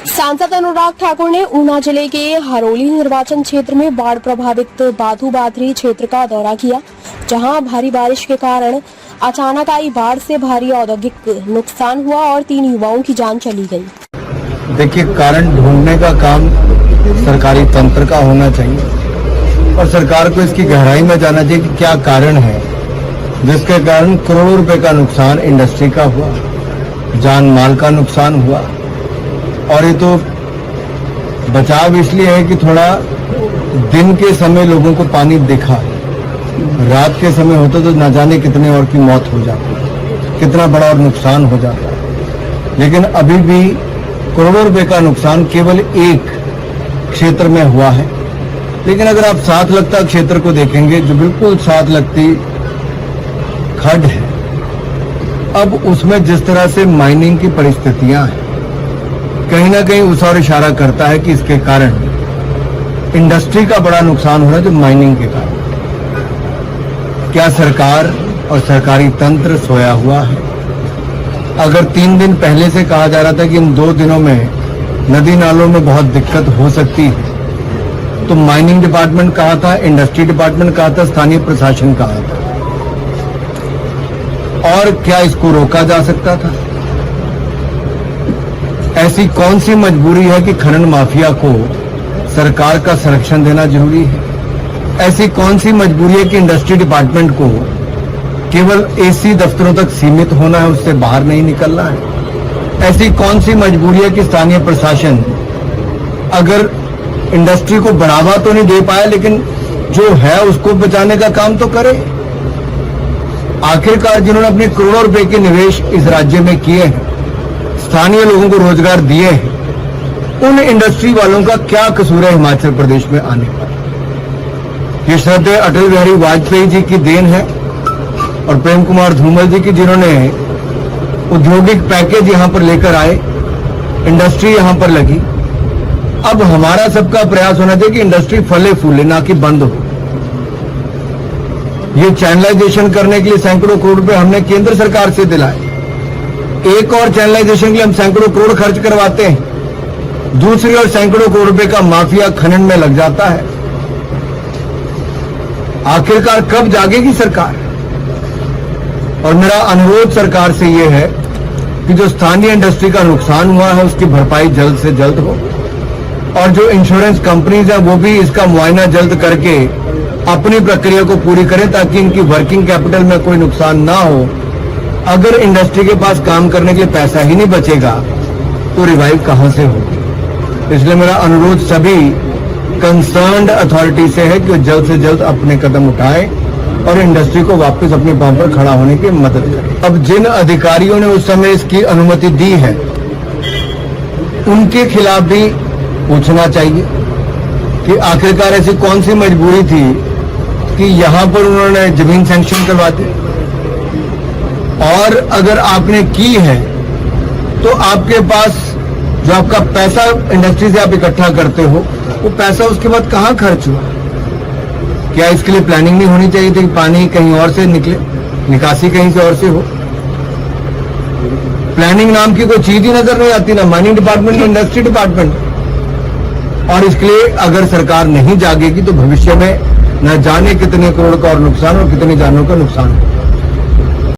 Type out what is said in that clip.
सांसद अनुराग ठाकुर ने ऊना जिले के हरोली निर्वाचन क्षेत्र में बाढ़ प्रभावित बाधू बाधरी क्षेत्र का दौरा किया, जहां भारी बारिश के कारण अचानक आई बाढ़ से भारी औद्योगिक नुकसान हुआ और 3 युवाओं की जान चली गई। देखिए, कारण ढूंढने का काम सरकारी तंत्र का होना चाहिए और सरकार को इसकी गहराई में जाना चाहिए कि क्या कारण है जिसके कारण करोड़ों रुपए का नुकसान इंडस्ट्री का हुआ, जान माल का नुकसान हुआ। और ये तो बचाव इसलिए है कि थोड़ा दिन के समय लोगों को पानी दिखा, रात के समय होता तो न जाने कितने और की मौत हो जाती, कितना बड़ा और नुकसान हो जाता। लेकिन अभी भी करोड़ों रुपए का नुकसान केवल एक क्षेत्र में हुआ है। लेकिन अगर आप साथ लगता क्षेत्र को देखेंगे, जो बिल्कुल साथ लगती खड्ड है, अब उसमें जिस तरह से माइनिंग की परिस्थितियां हैं, कहीं ना कहीं उस और इशारा करता है कि इसके कारण इंडस्ट्री का बड़ा नुकसान हो रहा है, जो माइनिंग के कारण। क्या सरकार और सरकारी तंत्र सोया हुआ है? अगर 3 दिन पहले से कहा जा रहा था कि इन 2 दिनों में नदी नालों में बहुत दिक्कत हो सकती है, तो माइनिंग डिपार्टमेंट कहा था, इंडस्ट्री डिपार्टमेंट कहा था, स्थानीय प्रशासन कहा था, और क्या इसको रोका जा सकता था? ऐसी कौन सी मजबूरी है कि खनन माफिया को सरकार का संरक्षण देना जरूरी है? ऐसी कौन सी मजबूरी है कि इंडस्ट्री डिपार्टमेंट को केवल एसी दफ्तरों तक सीमित होना है, उससे बाहर नहीं निकलना है? ऐसी कौन सी मजबूरी है कि स्थानीय प्रशासन अगर इंडस्ट्री को बढ़ावा तो नहीं दे पाया, लेकिन जो है उसको बचाने का काम तो करे? आखिरकार जिन्होंने अपने करोड़ों रुपए के निवेश इस राज्य में किए हैं, स्थानीय लोगों को रोजगार दिए हैं, उन इंडस्ट्री वालों का क्या कसूर है हिमाचल प्रदेश में आने का? ये श्रद्धेय अटल बिहारी वाजपेयी जी की देन है और प्रेम कुमार धूमल जी की, जिन्होंने औद्योगिक पैकेज यहां पर लेकर आए, इंडस्ट्री यहां पर लगी। अब हमारा सबका प्रयास होना चाहिए कि इंडस्ट्री फले फूले, ना कि बंद हो। ये चैनलाइजेशन करने के लिए सैकड़ों करोड़ रुपए हमने केंद्र सरकार से दिलाए। एक और चैनलाइजेशन के लिए हम सैकड़ों करोड़ खर्च करवाते हैं, दूसरी ओर सैकड़ों करोड़ रुपए का माफिया खनन में लग जाता है। आखिरकार कब जागेगी सरकार? और मेरा अनुरोध सरकार से यह है कि जो स्थानीय इंडस्ट्री का नुकसान हुआ है उसकी भरपाई जल्द से जल्द हो, और जो इंश्योरेंस कंपनीज हैं वो भी इसका मुआयना जल्द करके अपनी प्रक्रिया को पूरी करें, ताकि इनकी वर्किंग कैपिटल में कोई नुकसान ना हो। अगर इंडस्ट्री के पास काम करने के लिए पैसा ही नहीं बचेगा तो रिवाइव कहां से होगी? इसलिए मेरा अनुरोध सभी कंसर्न्ड अथॉरिटी से है कि जल्द से जल्द अपने कदम उठाएं और इंडस्ट्री को वापस अपने पांव पर खड़ा होने की मदद करें। अब जिन अधिकारियों ने उस समय इसकी अनुमति दी है, उनके खिलाफ भी पूछना चाहिए कि आखिरकार ऐसी कौन सी मजबूरी थी कि यहां पर उन्होंने जमीन सैंक्शन करवा दी। और अगर आपने की है तो आपके पास जो आपका पैसा इंडस्ट्री से आप इकट्ठा करते हो, वो पैसा उसके बाद कहां खर्च हुआ? क्या इसके लिए प्लानिंग नहीं होनी चाहिए थी कि पानी कहीं और से निकले, निकासी कहीं से और से हो? प्लानिंग नाम की कोई चीज ही नजर नहीं आती, ना माइनिंग डिपार्टमेंट, ना इंडस्ट्री डिपार्टमेंट। और इसके लिए अगर सरकार नहीं जागेगी तो भविष्य में न जाने कितने करोड़ का और नुकसान और कितने जानों का नुकसान हो।